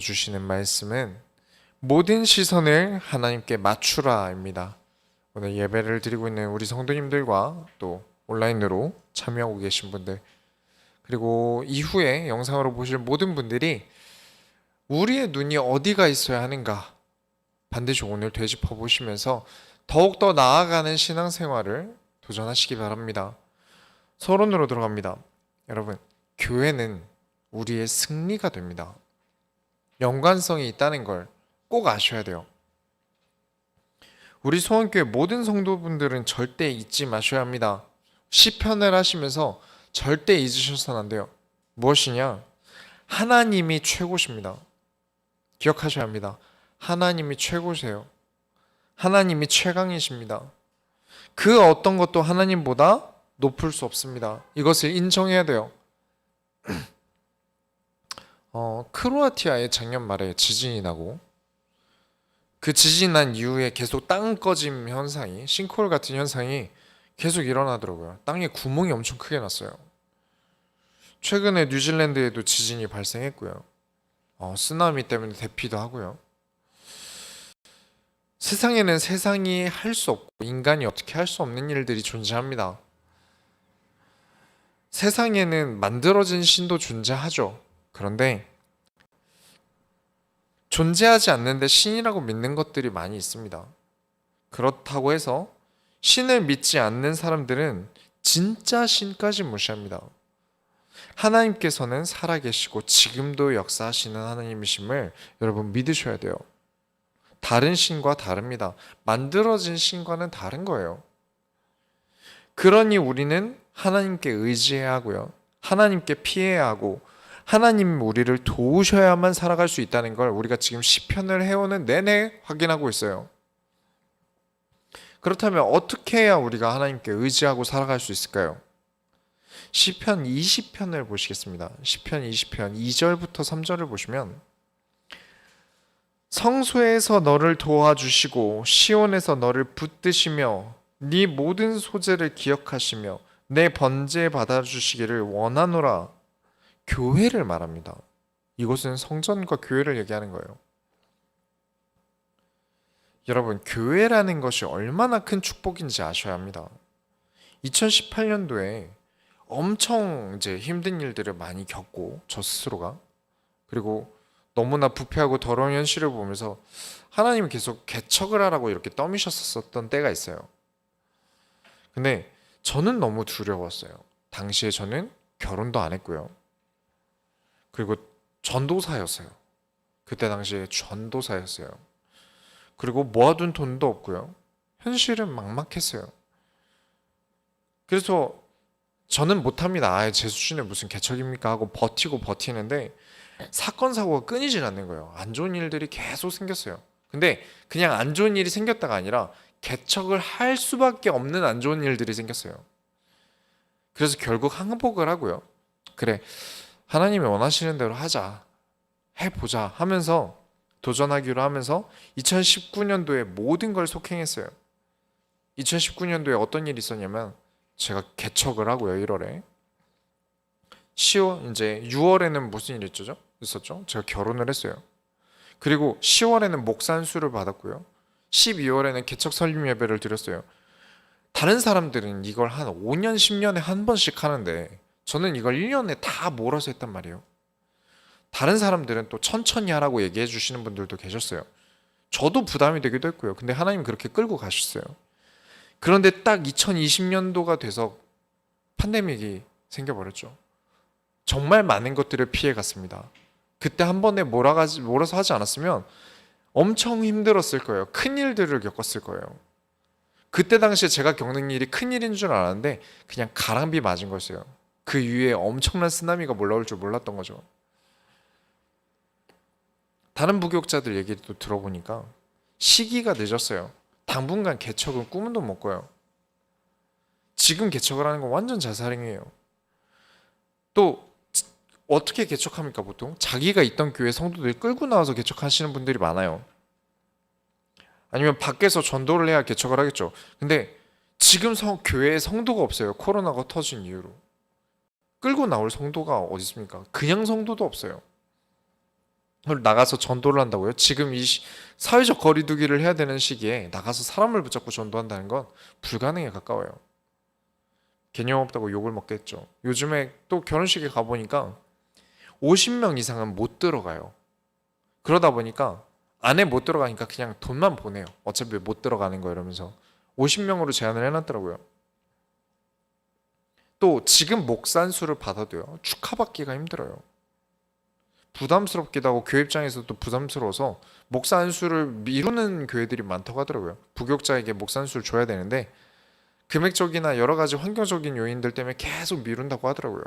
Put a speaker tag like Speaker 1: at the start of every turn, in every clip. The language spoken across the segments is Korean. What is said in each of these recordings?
Speaker 1: 주시는 말씀은 모든 시선을 하나님께 맞추라입니다. 오늘 예배를 드리고 있는 우리 성도님들과 또 온라인으로 참여하고 계신 분들, 그리고 이후에 영상으로 보실 모든 분들이 우리의 눈이 어디가 있어야 하는가 반드시 오늘 되짚어 보시면서 더욱더 나아가는 신앙생활을 도전하시기 바랍니다. 서론으로 들어갑니다. 여러분, 교회는 우리의 승리가 됩니다. 연관성이 있다는 걸 꼭 아셔야 돼요. 우리 소원교회 모든 성도분들은 절대 잊지 마셔야 합니다. 시편을 하시면서 절대 잊으셔서는 안 돼요. 무엇이냐? 하나님이 최고십니다. 기억하셔야 합니다. 하나님이 최고세요. 하나님이 최강이십니다. 그 어떤 것도 하나님보다 높을 수 없습니다. 이것을 인정해야 돼요. 크로아티아에 작년 말에 지진이 나고 그 지진 난 이후에 계속 땅 꺼짐 현상이, 싱크홀 같은 현상이 계속 일어나더라고요. 땅에 구멍이 엄청 크게 났어요. 최근에 뉴질랜드에도 지진이 발생했고요. 쓰나미 때문에 대피도 하고요. 세상에는 세상이 할 수 없고 인간이 어떻게 할 수 없는 일들이 존재합니다. 세상에는 만들어진 신도 존재하죠. 그런데 존재하지 않는데 신이라고 믿는 것들이 많이 있습니다. 그렇다고 해서 신을 믿지 않는 사람들은 진짜 신까지 무시합니다. 하나님께서는 살아계시고 지금도 역사하시는 하나님이심을 여러분 믿으셔야 돼요. 다른 신과 다릅니다. 만들어진 신과는 다른 거예요. 그러니 우리는 하나님께 의지해야 하고요. 하나님께 피해야 하고 하나님 우리를 도우셔야만 살아갈 수 있다는 걸 우리가 지금 시편을 해오는 내내 확인하고 있어요. 그렇다면 어떻게 해야 우리가 하나님께 의지하고 살아갈 수 있을까요? 시편 20편을 보시겠습니다. 시편 20편 2절부터 3절을 보시면 성소에서 너를 도와주시고 시온에서 너를 붙드시며 네 모든 소재를 기억하시며 내 번제 받아주시기를 원하노라. 교회를 말합니다. 이것은 성전과 교회를 얘기하는 거예요. 여러분, 교회라는 것이 얼마나 큰 축복인지 아셔야 합니다. 2018년도에 엄청 이제 힘든 일들을 많이 겪고 저 스스로가, 그리고 너무나 부패하고 더러운 현실을 보면서 하나님이 계속 개척을 하라고 이렇게 떠미셨었던 때가 있어요. 근데 저는 너무 두려웠어요. 당시에 저는 결혼도 안 했고요. 그리고 전도사였어요. 그때 당시에 전도사였어요. 그리고 모아둔 돈도 없고요. 현실은 막막했어요. 그래서 저는 못합니다. 제 수준에 무슨 개척입니까 하고 버티는데 사건 사고가 끊이질 않는 거예요. 안 좋은 일들이 계속 생겼어요. 근데 그냥 안 좋은 일이 생겼다가 아니라 개척을 할 수밖에 없는 안 좋은 일들이 생겼어요. 그래서 결국 항복을 하고요. 그래, 하나님이 원하시는 대로 하자, 해보자 하면서 도전하기로 하면서 2019년도에 모든 걸 속행했어요. 2019년도에 어떤 일이 있었냐면 제가 개척을 하고요. 1월에 이제 6월에는 무슨 일이 있었죠? 제가 결혼을 했어요. 그리고 10월에는 목산수를 받았고요. 12월에는 개척 설립 예배를 드렸어요. 다른 사람들은 이걸 한 5년, 10년에 한 번씩 하는데 저는 이걸 1년에 다 몰아서 했단 말이에요. 다른 사람들은 또 천천히 하라고 얘기해 주시는 분들도 계셨어요. 저도 부담이 되기도 했고요. 근데 하나님 그렇게 끌고 가셨어요. 그런데 딱 2020년도가 돼서 팬데믹이 생겨버렸죠. 정말 많은 것들을 피해갔습니다. 그때 한 번에 몰아서 하지 않았으면 엄청 힘들었을 거예요. 큰 일들을 겪었을 거예요. 그때 당시에 제가 겪는 일이 큰 일인 줄 알았는데 그냥 가랑비 맞은 거였어요. 그 위에 엄청난 쓰나미가 올라올 줄 몰랐던 거죠. 다른 부교육자들 얘기도 들어보니까 시기가 늦었어요. 당분간 개척은 꿈도 못 꿔요. 지금 개척을 하는 건 완전 자살행위예요. 또 어떻게 개척합니까? 보통 자기가 있던 교회 성도들 끌고 나와서 개척하시는 분들이 많아요. 아니면 밖에서 전도를 해야 개척을 하겠죠. 근데 지금 교회에 성도가 없어요. 코로나가 터진 이후로. 끌고 나올 성도가 어디 있습니까? 그냥 성도도 없어요. 나가서 전도를 한다고요? 지금 사회적 거리두기를 해야 되는 시기에 나가서 사람을 붙잡고 전도한다는 건 불가능에 가까워요. 개념 없다고 욕을 먹겠죠. 요즘에 또 결혼식에 가보니까 50명 이상은 못 들어가요. 그러다 보니까 안에 못 들어가니까 그냥 돈만 보내요. 어차피 못 들어가는 거 이러면서 50명으로 제한을 해놨더라고요. 또 지금 목산수를 받아도요. 축하받기가 힘들어요. 부담스럽기도 하고 교회 입장에서도 부담스러워서 목산수를 미루는 교회들이 많다고 하더라고요. 부교육자에게 목산수를 줘야 되는데 금액적이나 여러 가지 환경적인 요인들 때문에 계속 미룬다고 하더라고요.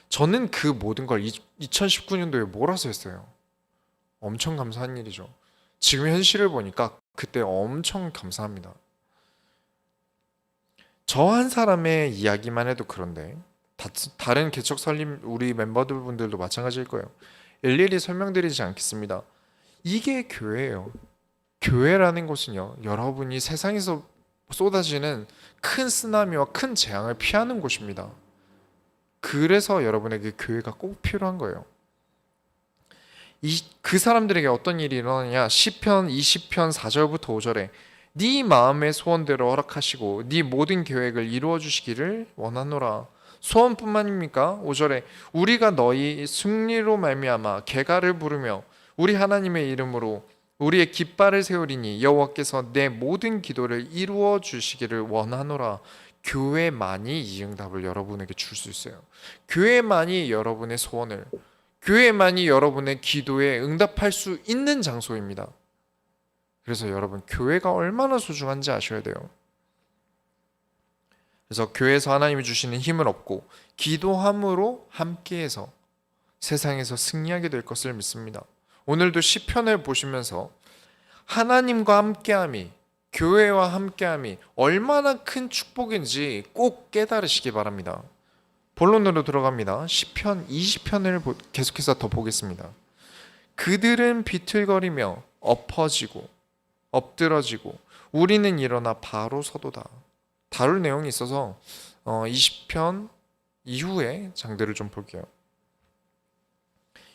Speaker 1: 저는 그 모든 걸 2019년도에 몰아서 했어요. 엄청 감사한 일이죠. 지금 현실을 보니까 그때 엄청 감사합니다. 저 한 사람의 이야기만 해도 그런데 다른 개척 설립 우리 멤버들 분들도 마찬가지일 거예요. 일일이 설명드리지 않겠습니다. 이게 교회예요. 교회라는 것은요, 여러분이 세상에서 쏟아지는 큰 쓰나미와 큰 재앙을 피하는 곳입니다. 그래서 여러분에게 교회가 꼭 필요한 거예요. 그 사람들에게 어떤 일이 일어나냐? 시편 20편 4절부터 5절에 네 마음의 소원대로 허락하시고 네 모든 계획을 이루어 주시기를 원하노라. 소원뿐만입니까? 5절에 우리가 너희 승리로 말미암아 개가를 부르며 우리 하나님의 이름으로 우리의 깃발을 세우리니 여호와께서 내 모든 기도를 이루어 주시기를 원하노라. 교회만이 이 응답을 여러분에게 줄 수 있어요. 교회만이 여러분의 소원을, 교회만이 여러분의 기도에 응답할 수 있는 장소입니다. 그래서 여러분, 교회가 얼마나 소중한지 아셔야 돼요. 그래서 교회에서 하나님이 주시는 힘을 얻고 기도함으로 함께해서 세상에서 승리하게 될 것을 믿습니다. 오늘도 시편을 보시면서 하나님과 함께함이, 교회와 함께함이 얼마나 큰 축복인지 꼭 깨달으시기 바랍니다. 본론으로 들어갑니다. 시편 20편을 계속해서 더 보겠습니다. 그들은 비틀거리며 엎어지고 엎드러지고 우리는 일어나 바로 서도다. 다룰 내용이 있어서 20편 이후의 장들을 좀 볼게요.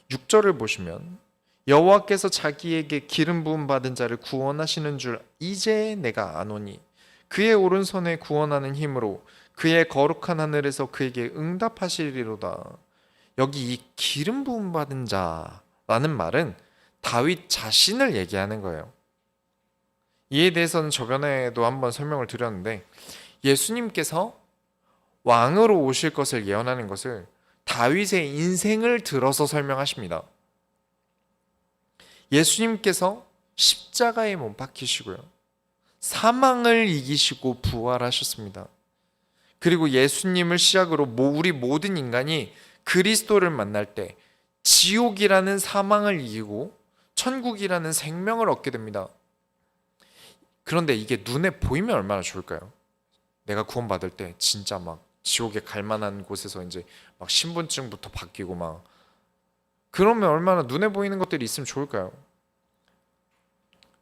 Speaker 1: 6절을 보시면 여호와께서 자기에게 기름 부음 받은 자를 구원하시는 줄 이제 내가 아노니 그의 오른손에 구원하는 힘으로 그의 거룩한 하늘에서 그에게 응답하시리로다. 여기 이 기름 부음 받은 자라는 말은 다윗 자신을 얘기하는 거예요. 이에 대해서는 저번에도 한번 설명을 드렸는데 예수님께서 왕으로 오실 것을 예언하는 것을 다윗의 인생을 들어서 설명하십니다. 예수님께서 십자가에 못 박히시고요. 사망을 이기시고 부활하셨습니다. 그리고 예수님을 시작으로 우리 모든 인간이 그리스도를 만날 때 지옥이라는 사망을 이기고 천국이라는 생명을 얻게 됩니다. 그런데 이게 눈에 보이면 얼마나 좋을까요? 내가 구원받을 때 진짜 막 지옥에 갈 만한 곳에서 이제 막 신분증부터 바뀌고 막 그러면 얼마나 눈에 보이는 것들이 있으면 좋을까요?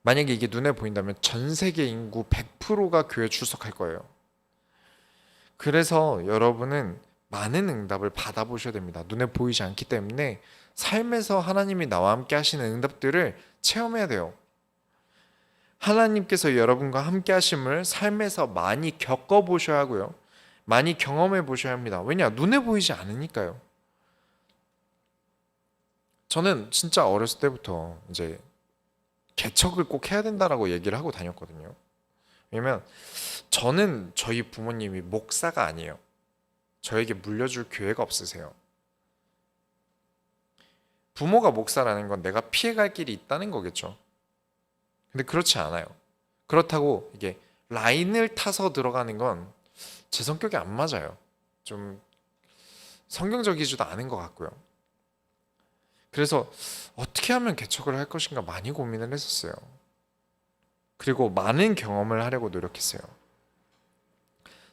Speaker 1: 만약에 이게 눈에 보인다면 전 세계 인구 100%가 교회 출석할 거예요. 그래서 여러분은 많은 응답을 받아보셔야 됩니다. 눈에 보이지 않기 때문에 삶에서 하나님이 나와 함께 하시는 응답들을 체험해야 돼요. 하나님께서 여러분과 함께 하심을 삶에서 많이 겪어보셔야 하고요. 많이 경험해 보셔야 합니다. 왜냐? 눈에 보이지 않으니까요. 저는 진짜 어렸을 때부터 이제 개척을 꼭 해야 된다라고 얘기를 하고 다녔거든요. 왜냐면 저는 저희 부모님이 목사가 아니에요. 저에게 물려줄 교회가 없으세요. 부모가 목사라는 건 내가 피해갈 길이 있다는 거겠죠. 근데 그렇지 않아요. 그렇다고 이게 라인을 타서 들어가는 건 제 성격이 안 맞아요. 좀 성경적이지도 않은 것 같고요. 그래서 어떻게 하면 개척을 할 것인가 많이 고민을 했었어요. 그리고 많은 경험을 하려고 노력했어요.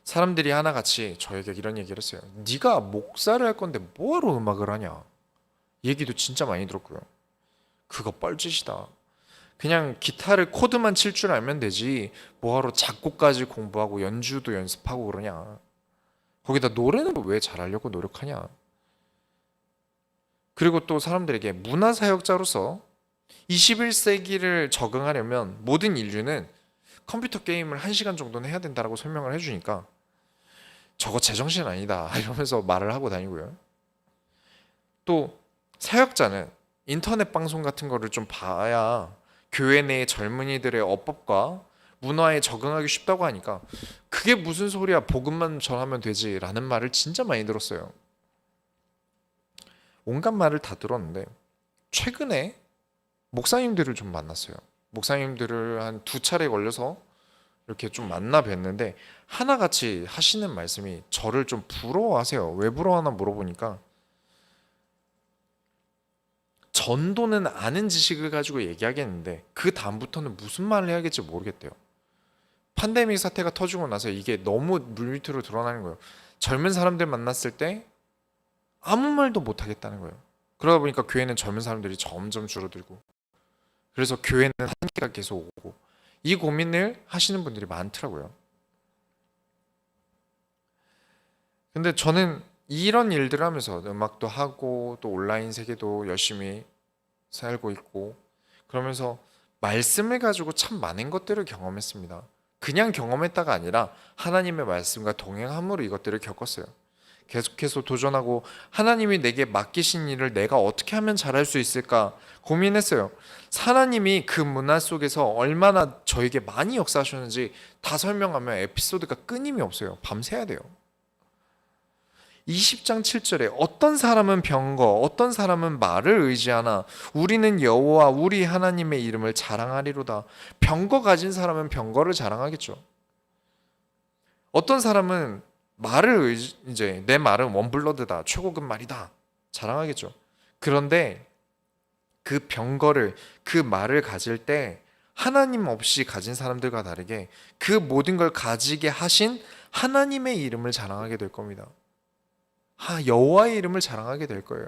Speaker 1: 사람들이 하나같이 저에게 이런 얘기를 했어요. 네가 목사를 할 건데 뭐하러 음악을 하냐. 얘기도 진짜 많이 들었고요. 그거 뻘짓이다. 그냥 기타를 코드만 칠 줄 알면 되지 뭐하러 작곡까지 공부하고 연주도 연습하고 그러냐. 거기다 노래는 왜 잘하려고 노력하냐. 그리고 또 사람들에게 문화사역자로서 21세기를 적응하려면 모든 인류는 컴퓨터 게임을 1시간 정도는 해야 된다라고 설명을 해주니까 저거 제정신 아니다 이러면서 말을 하고 다니고요. 또 사역자는 인터넷 방송 같은 거를 좀 봐야 교회 내 젊은이들의 어법과 문화에 적응하기 쉽다고 하니까 그게 무슨 소리야, 복음만 전하면 되지 라는 말을 진짜 많이 들었어요. 온갖 말을 다 들었는데 최근에 목사님들을 좀 만났어요. 목사님들을 한 2차례 걸려서 이렇게 좀 만나 뵀는데 하나같이 하시는 말씀이 저를 좀 부러워하세요. 왜 부러워하나 물어보니까 전도는 아는 지식을 가지고 얘기하겠는데 그 다음부터는 무슨 말을 해야겠지 모르겠대요. 팬데믹 사태가 터지고 나서 이게 너무 물밑으로 드러나는 거예요. 젊은 사람들 만났을 때 아무 말도 못 하겠다는 거예요. 그러다 보니까 교회는 젊은 사람들이 점점 줄어들고, 그래서 교회는 한계가 계속 오고, 이 고민을 하시는 분들이 많더라고요. 근데 저는 이런 일들을 하면서 음악도 하고 또 온라인 세계도 열심히 살고 있고 그러면서 말씀을 가지고 참 많은 것들을 경험했습니다. 그냥 경험했다가 아니라 하나님의 말씀과 동행함으로 이것들을 겪었어요. 계속해서 도전하고 하나님이 내게 맡기신 일을 내가 어떻게 하면 잘할 수 있을까 고민했어요. 하나님이 그 문화 속에서 얼마나 저에게 많이 역사하셨는지 다 설명하면 에피소드가 끊임이 없어요. 밤새야 돼요. 20장 7절에 어떤 사람은 병거, 어떤 사람은 말을 의지하나 우리는 여호와 우리 하나님의 이름을 자랑하리로다. 병거 가진 사람은 병거를 자랑하겠죠. 어떤 사람은 이제 내 말은 원블러드다, 최고급 말이다 자랑하겠죠. 그런데 그 병거를, 그 말을 가질 때 하나님 없이 가진 사람들과 다르게 그 모든 걸 가지게 하신 하나님의 이름을 자랑하게 될 겁니다. 여호와의 이름을 자랑하게 될 거예요.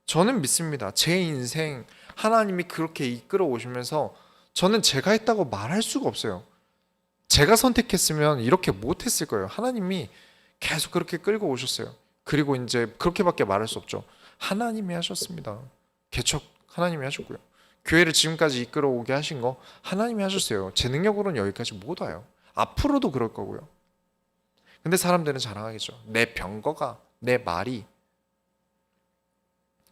Speaker 1: 저는 믿습니다. 제 인생 하나님이 그렇게 이끌어 오시면서 저는 제가 했다고 말할 수가 없어요. 제가 선택했으면 이렇게 못했을 거예요. 하나님이 계속 그렇게 끌고 오셨어요. 그리고 이제 그렇게밖에 말할 수 없죠. 하나님이 하셨습니다. 개척 하나님이 하셨고요. 교회를 지금까지 이끌어 오게 하신 거 하나님이 하셨어요. 제 능력으로는 여기까지 못 와요. 앞으로도 그럴 거고요. 근데 사람들은 자랑하겠죠. 내 병거가, 내 말이.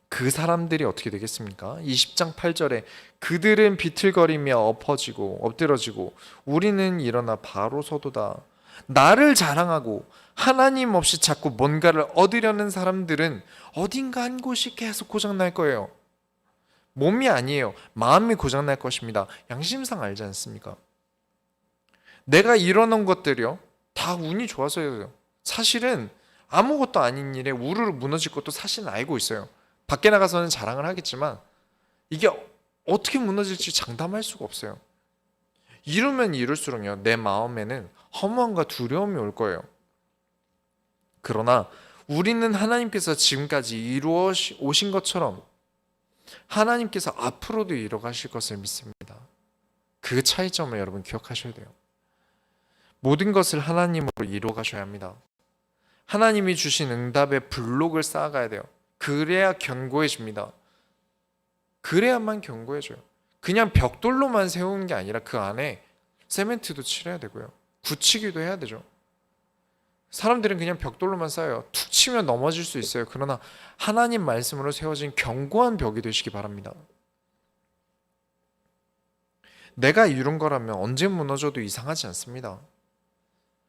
Speaker 1: 그 사람들이 어떻게 되겠습니까? 20장 8절에 그들은 비틀거리며 엎드러지고 우리는 일어나 바로 서도다. 나를 자랑하고 하나님 없이 자꾸 뭔가를 얻으려는 사람들은 어딘가 한 곳이 계속 고장날 거예요. 몸이 아니에요. 마음이 고장날 것입니다. 양심상 알지 않습니까? 내가 이뤄놓은 것들이요, 다 운이 좋아서요. 사실은 아무것도 아닌 일에 우르르 무너질 것도 사실은 알고 있어요. 밖에 나가서는 자랑을 하겠지만 이게 어떻게 무너질지 장담할 수가 없어요. 이루면 이룰수록요, 내 마음에는 허무함과 두려움이 올 거예요. 그러나 우리는 하나님께서 지금까지 이루어 오신 것처럼 하나님께서 앞으로도 이뤄가실 것을 믿습니다. 그 차이점을 여러분 기억하셔야 돼요. 모든 것을 하나님으로 이루어가셔야 합니다. 하나님이 주신 응답의 블록을 쌓아가야 돼요. 그래야 견고해집니다. 그래야만 견고해져요. 그냥 벽돌로만 세우는 게 아니라 그 안에 세멘트도 칠해야 되고요. 굳히기도 해야 되죠. 사람들은 그냥 벽돌로만 쌓아요. 툭 치면 넘어질 수 있어요. 그러나 하나님 말씀으로 세워진 견고한 벽이 되시기 바랍니다. 내가 이룬 거라면 언제 무너져도 이상하지 않습니다.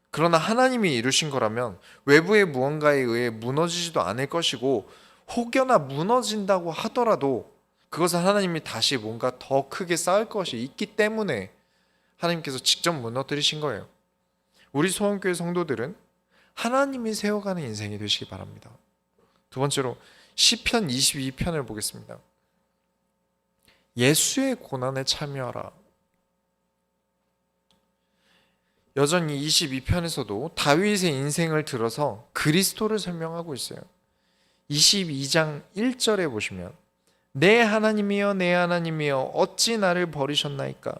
Speaker 1: 그러나 하나님이 이루신 거라면 외부의 무언가에 의해 무너지지도 않을 것이고, 혹여나 무너진다고 하더라도 그것은 하나님이 다시 뭔가 더 크게 쌓을 것이 있기 때문에 하나님께서 직접 무너뜨리신 거예요. 우리 소원교회 성도들은 하나님이 세워가는 인생이 되시기 바랍니다. 두 번째로 시편 22편을 보겠습니다. 예수의 고난에 참여하라. 여전히 22편에서도 다윗의 인생을 들어서 그리스도를 설명하고 있어요. 22장 1절에 보시면 내 하나님이여 내 하나님이여 어찌 나를 버리셨나이까?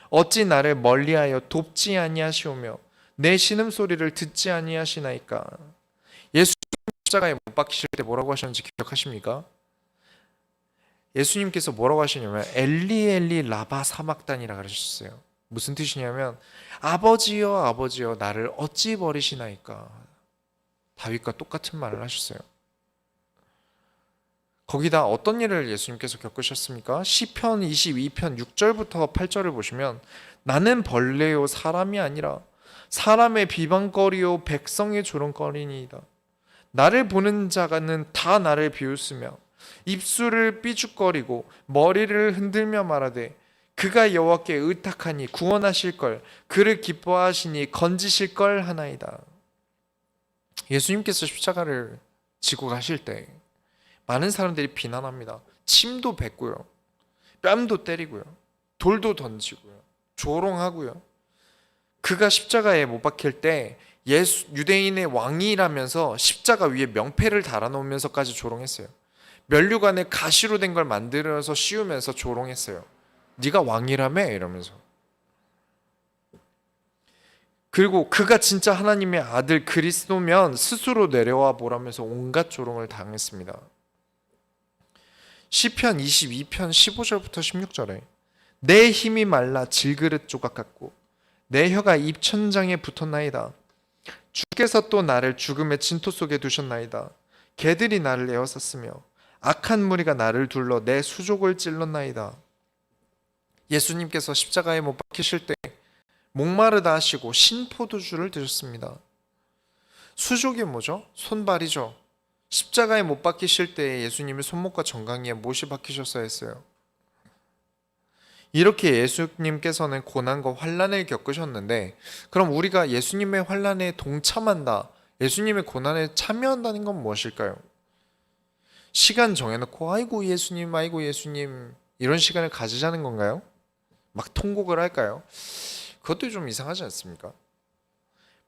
Speaker 1: 어찌 나를 멀리하여 돕지 아니하시오며 내 신음소리를 듣지 아니하시나이까? 예수 십자가에 못 박히실 때 뭐라고 하셨는지 기억하십니까? 예수님께서 뭐라고 하시냐면 엘리 엘리 라바 사막단이라 그러셨어요. 무슨 뜻이냐면 아버지여 아버지여 나를 어찌 버리시나이까. 다윗과 똑같은 말을 하셨어요. 거기다 어떤 일을 예수님께서 겪으셨습니까? 시편 22편 6절부터 8절을 보시면 나는 벌레요 사람이 아니라 사람의 비방거리요 백성의 조롱거리니이다. 나를 보는 자가는 다 나를 비웃으며 입술을 삐죽거리고 머리를 흔들며 말하되 그가 여호와께 의탁하니 구원하실 걸 그를 기뻐하시니 건지실 걸 하나이다. 예수님께서 십자가를 지고 가실 때 많은 사람들이 비난합니다. 침도 뱉고요, 뺨도 때리고요, 돌도 던지고요, 조롱하고요. 그가 십자가에 못 박힐 때 유대인의 왕이라면서 십자가 위에 명패를 달아놓으면서까지 조롱했어요. 면류관에 가시로 된 걸 만들어서 씌우면서 조롱했어요. 네가 왕이라며? 이러면서. 그리고 그가 진짜 하나님의 아들 그리스도면 스스로 내려와 보라면서 온갖 조롱을 당했습니다. 시편 22편 15절부터 16절에 내 힘이 말라 질그릇 조각 같고 내 혀가 입천장에 붙었나이다. 주께서 또 나를 죽음의 진토 속에 두셨나이다. 개들이 나를 에워쌌으며 악한 무리가 나를 둘러 내 수족을 찔렀나이다. 예수님께서 십자가에 못 박히실 때 목마르다 하시고 신포도주를 드셨습니다. 수족이 뭐죠? 손발이죠. 십자가에 못 박히실 때 예수님이 손목과 정강이에 못이 박히셨어야 했어요. 이렇게 예수님께서는 고난과 환난을 겪으셨는데 그럼 우리가 예수님의 환난에 동참한다, 예수님의 고난에 참여한다는 건 무엇일까요? 시간 정해놓고 아이고 예수님 이런 시간을 가지자는 건가요? 막 통곡을 할까요? 그것도 좀 이상하지 않습니까?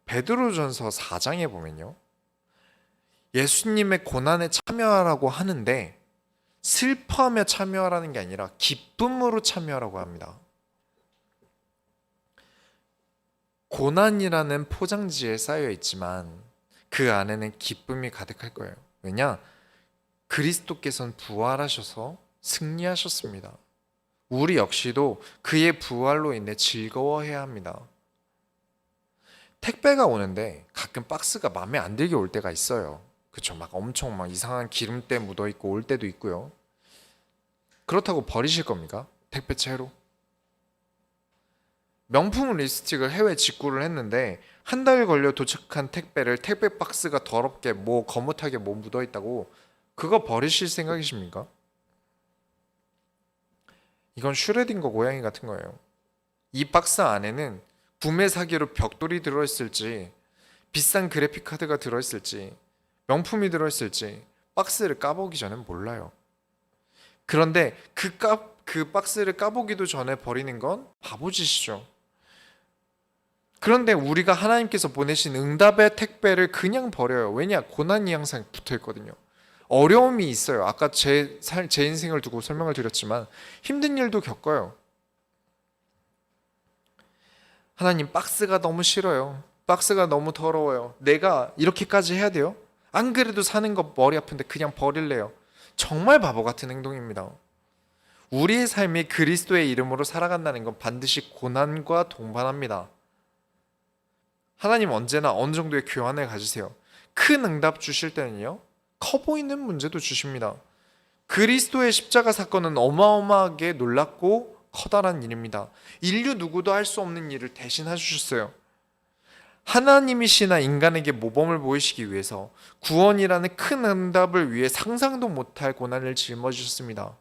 Speaker 1: 베드로전서 4장에 보면요, 예수님의 고난에 참여하라고 하는데 슬퍼하며 참여하라는 게 아니라 기쁨으로 참여하라고 합니다. 고난이라는 포장지에 쌓여 있지만 그 안에는 기쁨이 가득할 거예요. 왜냐? 그리스도께서는 부활하셔서 승리하셨습니다. 우리 역시도 그의 부활로 인해 즐거워해야 합니다. 택배가 오는데 가끔 박스가 마음에 안 들게 올 때가 있어요. 그쵸? 막 엄청 막 이상한 기름때 묻어 있고 올 때도 있고요. 그렇다고 버리실 겁니까? 택배 채로? 명품 립스틱을 해외 직구를 했는데 한 달 걸려 도착한 택배를 택배 박스가 더럽게 뭐 거뭇하게 뭐 묻어 있다고 그거 버리실 생각이십니까? 이건 슈레딩거 고양이 같은 거예요. 이 박스 안에는 구매 사기로 벽돌이 들어있을지 비싼 그래픽 카드가 들어있을지 명품이 들어있을지 박스를 까보기 전엔 몰라요. 그런데 그 박스를 까보기도 전에 버리는 건 바보짓이죠. 그런데 우리가 하나님께서 보내신 응답의 택배를 그냥 버려요. 왜냐? 고난이 항상 붙어 있거든요. 어려움이 있어요. 아까 제 인생을 두고 설명을 드렸지만 힘든 일도 겪어요. 하나님, 박스가 너무 싫어요. 박스가 너무 더러워요. 내가 이렇게까지 해야 돼요? 안 그래도 사는 거 머리 아픈데 그냥 버릴래요. 정말 바보 같은 행동입니다. 우리의 삶이 그리스도의 이름으로 살아간다는 건 반드시 고난과 동반합니다. 하나님 언제나 어느 정도의 교환을 가지세요. 큰 응답 주실 때는요, 커 보이는 문제도 주십니다. 그리스도의 십자가 사건은 어마어마하게 놀랍고 커다란 일입니다. 인류 누구도 할 수 없는 일을 대신 해주셨어요. 하나님이시나 인간에게 모범을 보이시기 위해서 구원이라는 큰 응답을 위해 상상도 못할 고난을 짊어지셨습니다.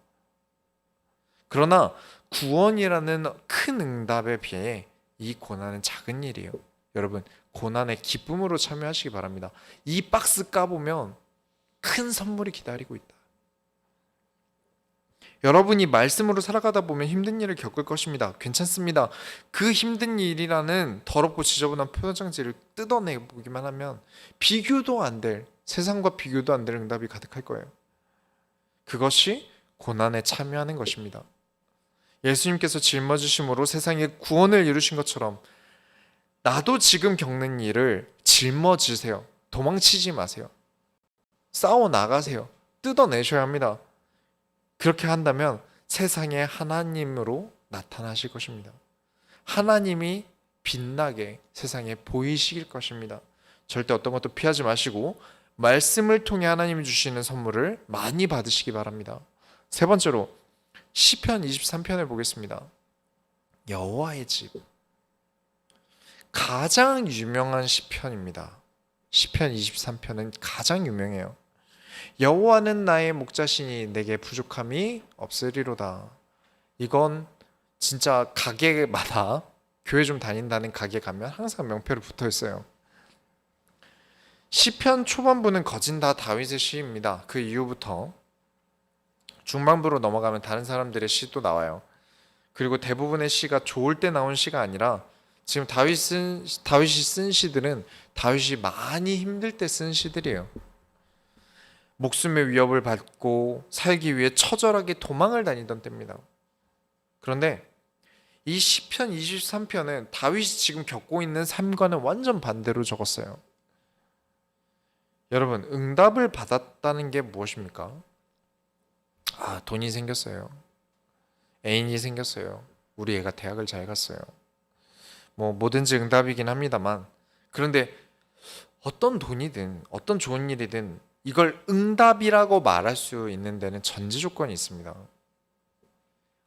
Speaker 1: 그러나 구원이라는 큰 응답에 비해 이 고난은 작은 일이에요. 여러분, 고난에 기쁨으로 참여하시기 바랍니다. 이 박스 까보면 큰 선물이 기다리고 있다. 여러분이 말씀으로 살아가다 보면 힘든 일을 겪을 것입니다. 괜찮습니다. 그 힘든 일이라는 더럽고 지저분한 포장지를 뜯어내보기만 하면 비교도 안 될, 세상과 비교도 안 될 응답이 가득할 거예요. 그것이 고난에 참여하는 것입니다. 예수님께서 짊어지심으로 세상에 구원을 이루신 것처럼 나도 지금 겪는 일을 짊어지세요. 도망치지 마세요. 싸워 나가세요. 뜯어내셔야 합니다. 그렇게 한다면 세상에 하나님으로 나타나실 것입니다. 하나님이 빛나게 세상에 보이실 것입니다. 절대 어떤 것도 피하지 마시고 말씀을 통해 하나님이 주시는 선물을 많이 받으시기 바랍니다. 세 번째로 시편 23편을 보겠습니다. 여호와의 집. 가장 유명한 시편입니다. 시편 23편은 가장 유명해요. 여호와는 나의 목자시니 내게 부족함이 없으리로다. 이건 진짜 가게마다 교회 좀 다닌다는 가게 가면 항상 명패로 붙어 있어요. 시편 초반부는 거진 다 다윗의 시입니다. 그 이후부터 중반부로 넘어가면 다른 사람들의 시도 나와요. 그리고 대부분의 시가 좋을 때 나온 시가 아니라 지금 다윗이 쓴 시들은 다윗이 많이 힘들 때 쓴 시들이에요. 목숨의 위협을 받고 살기 위해 처절하게 도망을 다니던 때입니다. 그런데 이 시편 23편은 다윗이 지금 겪고 있는 삶과는 완전 반대로 적었어요. 여러분, 응답을 받았다는 게 무엇입니까? 돈이 생겼어요. 애인이 생겼어요. 우리 애가 대학을 잘 갔어요. 뭐든지 응답이긴 합니다만, 그런데 어떤 돈이든 어떤 좋은 일이든 이걸 응답이라고 말할 수 있는 데는 전제 조건이 있습니다.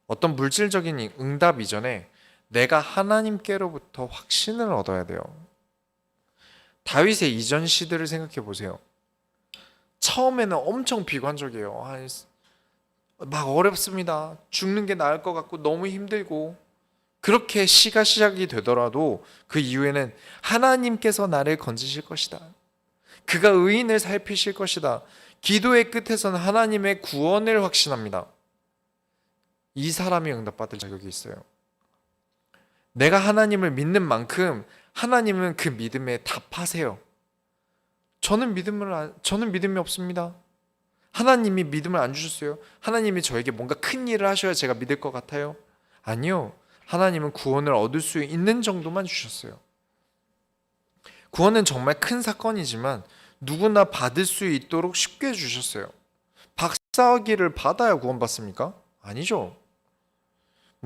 Speaker 1: 어떤 물질적인 응답 이전에 내가 하나님께로부터 확신을 얻어야 돼요. 다윗의 이전 시들을 생각해 보세요. 처음에는 엄청 비관적이에요. 막 어렵습니다. 죽는 게 나을 것 같고 너무 힘들고, 그렇게 시가 시작이 되더라도 그 이후에는 하나님께서 나를 건지실 것이다. 그가 의인을 살피실 것이다. 기도의 끝에서는 하나님의 구원을 확신합니다. 이 사람이 응답받을 자격이 있어요. 내가 하나님을 믿는 만큼 하나님은 그 믿음에 답하세요. 저는 믿음이 없습니다. 하나님이 믿음을 안 주셨어요. 하나님이 저에게 뭔가 큰 일을 하셔야 제가 믿을 것 같아요. 아니요. 하나님은 구원을 얻을 수 있는 정도만 주셨어요. 구원은 정말 큰 사건이지만 누구나 받을 수 있도록 쉽게 주셨어요. 박사학위를 받아야 구원받습니까? 아니죠.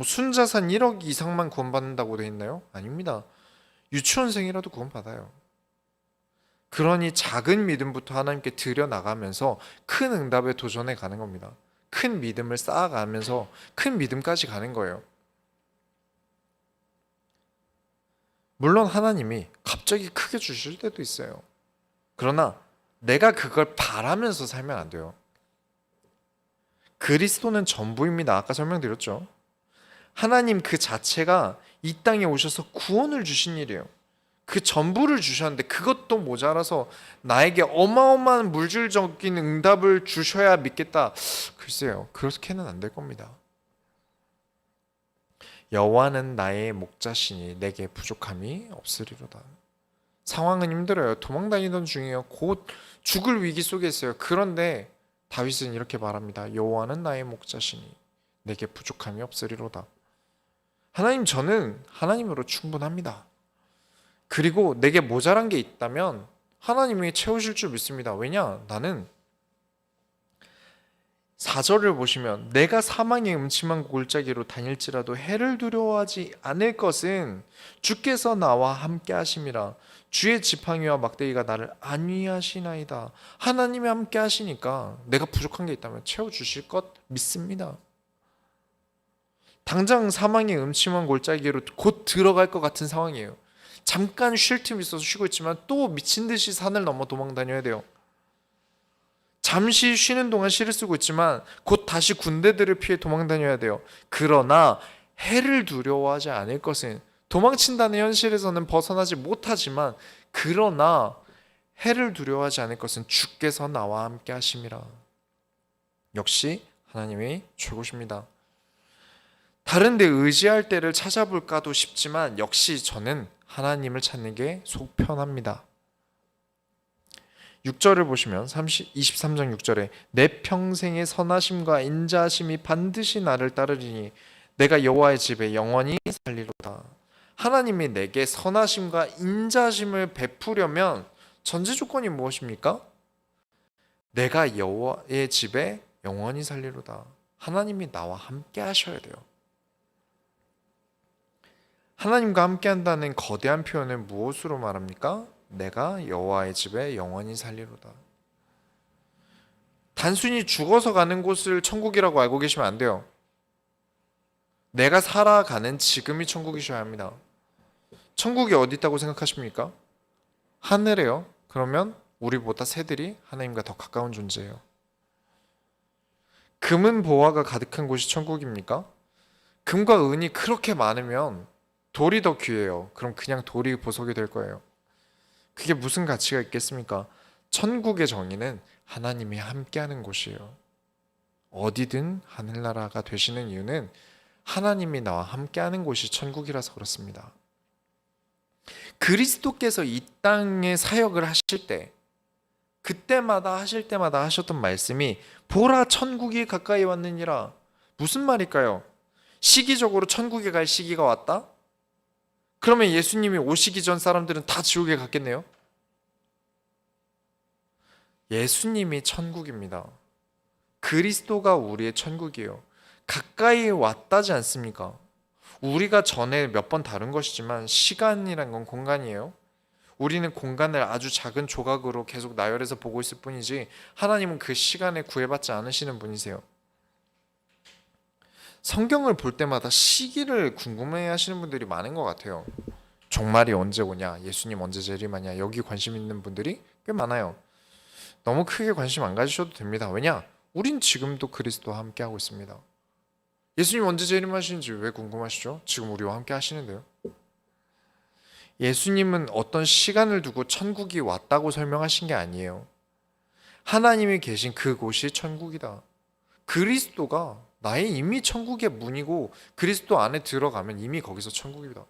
Speaker 1: 순자산 1억 이상만 구원받는다고 돼 있나요? 아닙니다. 유치원생이라도 구원받아요. 그러니 작은 믿음부터 하나님께 드려나가면서 큰 응답에 도전해 가는 겁니다. 큰 믿음을 쌓아가면서 큰 믿음까지 가는 거예요. 물론 하나님이 갑자기 크게 주실 때도 있어요. 그러나 내가 그걸 바라면서 살면 안 돼요. 그리스도는 전부입니다. 아까 설명드렸죠. 하나님 그 자체가 이 땅에 오셔서 구원을 주신 일이에요. 그 전부를 주셨는데 그것도 모자라서 나에게 어마어마한 물질적인 응답을 주셔야 믿겠다. 글쎄요, 그렇게는 안 될 겁니다. 여호와는 나의 목자시니 내게 부족함이 없으리로다. 상황은 힘들어요. 도망다니던 중이에요. 곧 죽을 위기 속에 있어요. 그런데 다윗은 이렇게 말합니다. 여호와는 나의 목자시니 내게 부족함이 없으리로다. 하나님, 저는 하나님으로 충분합니다. 그리고 내게 모자란 게 있다면 하나님이 채우실 줄 믿습니다. 왜냐? 나는 4절을 보시면 내가 사망의 음침한 골짜기로 다닐지라도 해를 두려워하지 않을 것은 주께서 나와 함께 하심이라. 주의 지팡이와 막대기가 나를 안위하시나이다. 하나님이 함께 하시니까 내가 부족한 게 있다면 채워주실 것 믿습니다. 당장 사망의 음침한 골짜기로 곧 들어갈 것 같은 상황이에요. 잠깐 쉴 틈이 있어서 쉬고 있지만 또 미친 듯이 산을 넘어 도망 다녀야 돼요. 잠시 쉬는 동안 시를 쓰고 있지만 곧 다시 군대들을 피해 도망 다녀야 돼요. 그러나 해를 두려워하지 않을 것은, 도망친다는 현실에서는 벗어나지 못하지만 그러나 해를 두려워하지 않을 것은 주께서 나와 함께 하심이라. 역시 하나님이 최고십니다. 다른 데 의지할 때를 찾아볼까도 싶지만 역시 저는 하나님을 찾는 게 속 편합니다. 6절을 보시면 23장 6절에 내 평생의 선하심과 인자하심이 반드시 나를 따르리니 내가 여호와의 집에 영원히 살리로다. 하나님이 내게 선하심과 인자하심을 베푸려면 전제 조건이 무엇입니까? 내가 여호와의 집에 영원히 살리로다. 하나님이 나와 함께 하셔야 돼요. 하나님과 함께 한다는 거대한 표현을 무엇으로 말합니까? 내가 여호와의 집에 영원히 살리로다. 단순히 죽어서 가는 곳을 천국이라고 알고 계시면 안 돼요. 내가 살아가는 지금이 천국이셔야 합니다. 천국이 어디 있다고 생각하십니까? 하늘에요. 그러면 우리보다 새들이 하나님과 더 가까운 존재예요. 금은 보화가 가득한 곳이 천국입니까? 금과 은이 그렇게 많으면 돌이 더 귀해요. 그럼 그냥 돌이 보석이 될 거예요. 그게 무슨 가치가 있겠습니까? 천국의 정의는 하나님이 함께하는 곳이에요. 어디든 하늘나라가 되시는 이유는 하나님이 나와 함께하는 곳이 천국이라서 그렇습니다. 그리스도께서 이 땅에 사역을 하실 때 그때마다 하실 때마다 하셨던 말씀이 보라 천국이 가까이 왔느니라. 무슨 말일까요? 시기적으로 천국에 갈 시기가 왔다? 그러면 예수님이 오시기 전 사람들은 다 지옥에 갔겠네요? 예수님이 천국입니다. 그리스도가 우리의 천국이에요. 가까이 왔다지 않습니까? 우리가 전에 몇 번 다룬 것이지만 시간이란 건 공간이에요. 우리는 공간을 아주 작은 조각으로 계속 나열해서 보고 있을 뿐이지 하나님은 그 시간에 구애받지 않으시는 분이세요. 성경을 볼 때마다 시기를 궁금해 하시는 분들이 많은 것 같아요. 종말이 언제 오냐, 예수님 언제 재림하냐, 여기 관심 있는 분들이 꽤 많아요. 너무 크게 관심 안 가지셔도 됩니다. 왜냐? 우린 지금도 그리스도와 함께 하고 있습니다. 예수님 언제 재림하시는지 왜 궁금하시죠? 지금 우리와 함께 하시는데요. 예수님은 어떤 시간을 두고 천국이 왔다고 설명하신 게 아니에요. 하나님이 계신 그곳이 천국이다. 그리스도가 나의 이미 천국의 문이고 그리스도 안에 들어가면 이미 거기서 천국이다.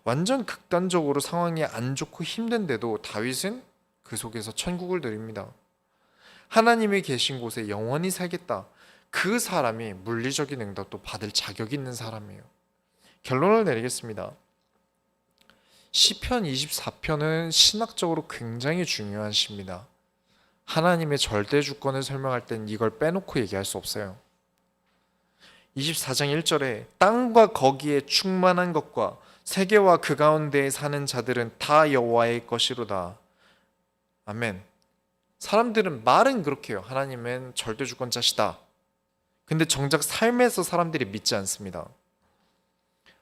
Speaker 1: 완전 극단적으로 상황이 안 좋고 힘든데도 다윗은 그 속에서 천국을 누립니다. 하나님이 계신 곳에 영원히 살겠다. 그 사람이 물리적인 응답도 받을 자격이 있는 사람이에요. 결론을 내리겠습니다. 시편 24편은 신학적으로 굉장히 중요한 시입니다. 하나님의 절대 주권을 설명할 땐 이걸 빼놓고 얘기할 수 없어요. 24장 1절에 땅과 거기에 충만한 것과 세계와 그 가운데에 사는 자들은 다 여호와의 것이로다. 아멘. 사람들은 말은 그렇게 해요. 하나님은 절대 주권자시다. 근데 정작 삶에서 사람들이 믿지 않습니다.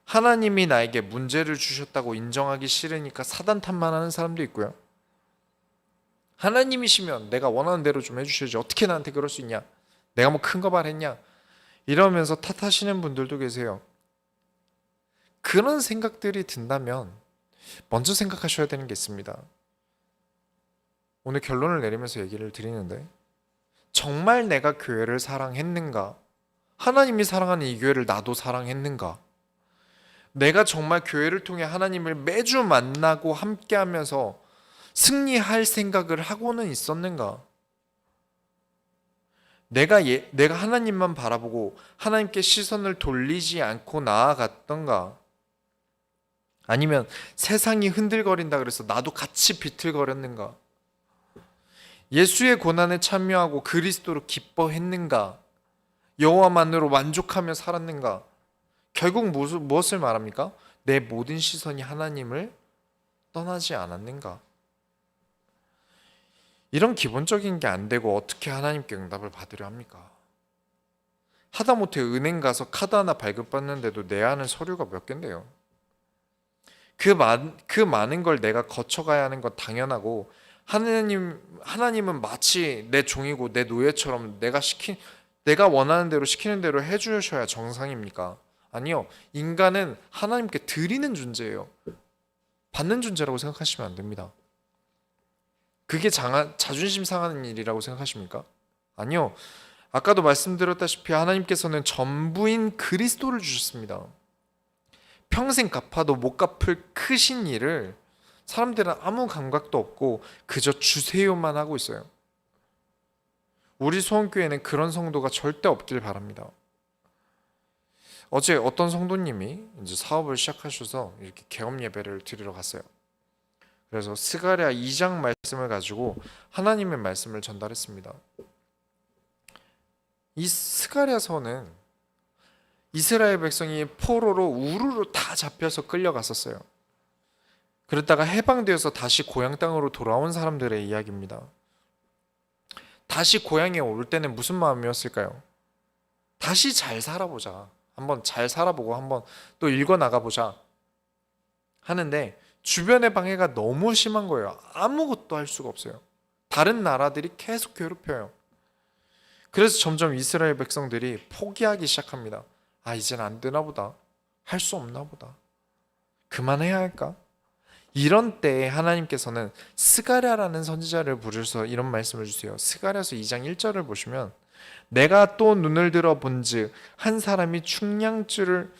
Speaker 1: 하나님이 나에게 문제를 주셨다고 인정하기 싫으니까 사단 탓만 하는 사람도 있고요. 하나님이시면 내가 원하는 대로 좀 해주셔야지 어떻게 나한테 그럴 수 있냐, 내가 뭐 큰 거 말했냐 이러면서 탓하시는 분들도 계세요. 그런 생각들이 든다면 먼저 생각하셔야 되는 게 있습니다. 오늘 결론을 내리면서 얘기를 드리는데, 정말 내가 교회를 사랑했는가? 하나님이 사랑하는 이 교회를 나도 사랑했는가? 내가 정말 교회를 통해 하나님을 매주 만나고 함께하면서 승리할 생각을 하고는 있었는가? 내가 하나님만 바라보고 하나님께 시선을 돌리지 않고 나아갔던가? 아니면 세상이 흔들거린다 그래서 나도 같이 비틀거렸는가? 예수의 고난에 참여하고 그리스도로 기뻐했는가? 여호와만으로 만족하며 살았는가? 결국 무엇을 말합니까? 내 모든 시선이 하나님을 떠나지 않았는가? 이런 기본적인 게 안 되고 어떻게 하나님께 응답을 받으려 합니까? 하다못해 은행 가서 카드 하나 발급받는데도 내야 하는 서류가 몇 갠데요. 그 많은 걸 내가 거쳐가야 하는 건 당연하고, 하나님은 마치 내 종이고 내 노예처럼 내가 원하는 대로 시키는 대로 해주셔야 정상입니까? 아니요. 인간은 하나님께 드리는 존재예요. 받는 존재라고 생각하시면 안 됩니다. 그게 자존심 상하는 일이라고 생각하십니까? 아니요. 아까도 말씀드렸다시피 하나님께서는 전부인 그리스도를 주셨습니다. 평생 갚아도 못 갚을 크신 일을 사람들은 아무 감각도 없고 그저 주세요만 하고 있어요. 우리 소원교회는 그런 성도가 절대 없길 바랍니다. 어제 어떤 성도님이 이제 사업을 시작하셔서 이렇게 개업 예배를 드리러 갔어요. 그래서 스가랴 2장 말씀을 가지고 하나님의 말씀을 전달했습니다. 이 스가랴서는 이스라엘 백성이 포로로 우르르 다 잡혀서 끌려갔었어요. 그러다가 해방되어서 다시 고향 땅으로 돌아온 사람들의 이야기입니다. 다시 고향에 올 때는 무슨 마음이었을까요? 다시 잘 살아보자. 한번 잘 살아보고 한번 또 읽어 나가보자 하는데 주변의 방해가 너무 심한 거예요. 아무것도 할 수가 없어요. 다른 나라들이 계속 괴롭혀요. 그래서 점점 이스라엘 백성들이 포기하기 시작합니다. 아, 이젠 안 되나 보다. 할 수 없나 보다. 그만해야 할까? 이런 때에 하나님께서는 스가랴라는 선지자를 부르셔서 이런 말씀을 주세요. 스가랴서 2장 1절을 보시면 내가 또 눈을 들어 본즉 한 사람이 측량줄을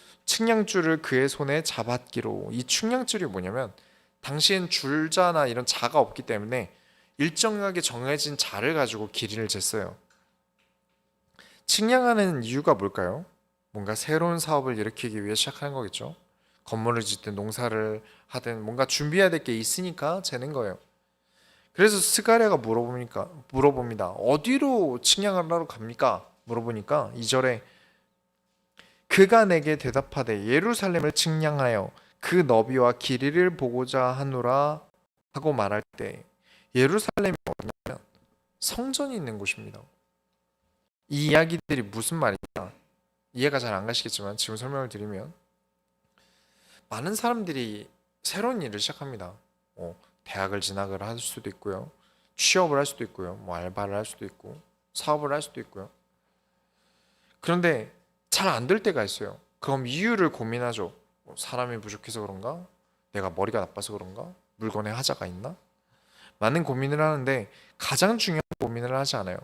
Speaker 1: 그의 손에 잡았기로. 이 측량줄이 뭐냐면 당시엔 줄자나 이런 자가 없기 때문에 일정하게 정해진 자를 가지고 길이를 쟀어요. 측량하는 이유가 뭘까요? 뭔가 새로운 사업을 일으키기 위해 시작하는 거겠죠. 건물을 짓든 농사를 하든 뭔가 준비해야 될 게 있으니까 재는 거예요. 그래서 스가랴가 물어봅니다. 어디로 측량을 하러 갑니까? 물어보니까 2절에 그가 내게 대답하되 예루살렘을 측량하여 그 너비와 길이를 보고자 하노라 하고 말할 때, 예루살렘이 어디냐면 성전이 있는 곳입니다. 이 이야기들이 무슨 말이냐 이해가 잘 안 가시겠지만 지금 설명을 드리면, 많은 사람들이 새로운 일을 시작합니다. 대학을 진학을 할 수도 있고요, 취업을 할 수도 있고요, 알바를 할 수도 있고 사업을 할 수도 있고요. 그런데 잘 안 될 때가 있어요. 그럼 이유를 고민하죠. 사람이 부족해서 그런가? 내가 머리가 나빠서 그런가? 물건에 하자가 있나? 많은 고민을 하는데 가장 중요한 고민을 하지 않아요.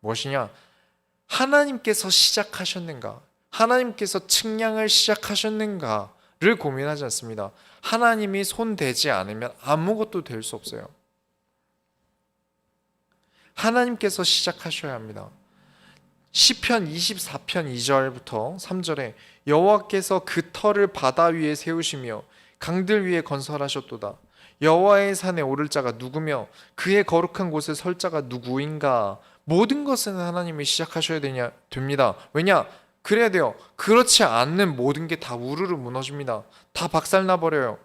Speaker 1: 무엇이냐? 하나님께서 시작하셨는가? 하나님께서 측량을 시작하셨는가를 고민하지 않습니다. 하나님이 손 대지 않으면 아무것도 될 수 없어요. 하나님께서 시작하셔야 합니다. 시편 24편 2절부터 3절에 여호와께서 그 터를 바다 위에 세우시며 강들 위에 건설하셨도다. 여호와의 산에 오를 자가 누구며 그의 거룩한 곳에 설 자가 누구인가? 모든 것은 하나님이 시작하셔야 됩니다. 왜냐? 그래야 돼요. 그렇지 않는 모든 게 다 우르르 무너집니다. 다 박살나버려요.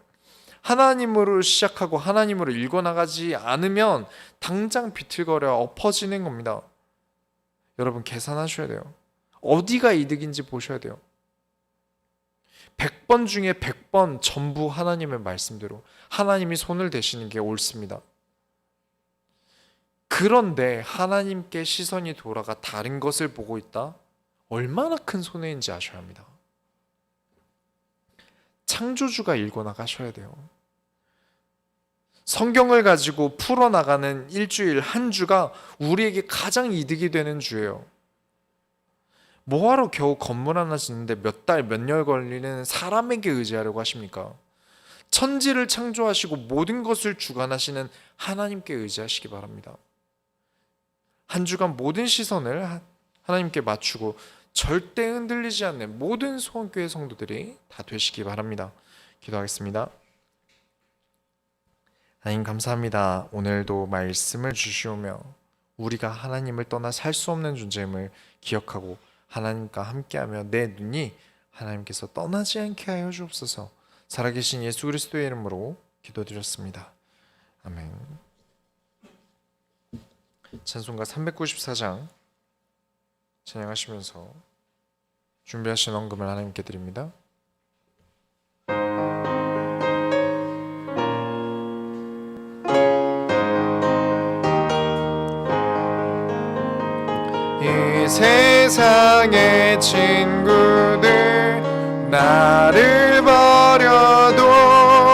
Speaker 1: 하나님으로 시작하고 하나님으로 읽어나가지 않으면 당장 비틀거려 엎어지는 겁니다. 여러분 계산하셔야 돼요. 어디가 이득인지 보셔야 돼요. 100번 중에 100번 전부 하나님의 말씀대로 하나님이 손을 대시는 게 옳습니다. 그런데 하나님께 시선이 돌아가 다른 것을 보고 있다? 얼마나 큰 손해인지 아셔야 합니다. 창조주가 읽어나가셔야 돼요. 성경을 가지고 풀어나가는 일주일 한 주가 우리에게 가장 이득이 되는 주예요. 뭐하러 겨우 건물 하나 짓는데 몇 달, 몇 년 걸리는 사람에게 의지하려고 하십니까? 천지를 창조하시고 모든 것을 주관하시는 하나님께 의지하시기 바랍니다. 한 주간 모든 시선을 하나님께 맞추고 절대 흔들리지 않는 모든 소원교회 성도들이 다 되시기 바랍니다. 기도하겠습니다. 하나님 감사합니다. 오늘도 말씀을 주시오며 우리가 하나님을 떠나 살 수 없는 존재임을 기억하고 하나님과 함께하며 내 눈이 하나님께서 떠나지 않게 하여 주옵소서. 살아계신 예수 그리스도의 이름으로 기도드렸습니다. 아멘. 찬송가 394장 찬양하시면서 준비하신 헌금을 하나님께 드립니다. 이 세상의 친구들 나를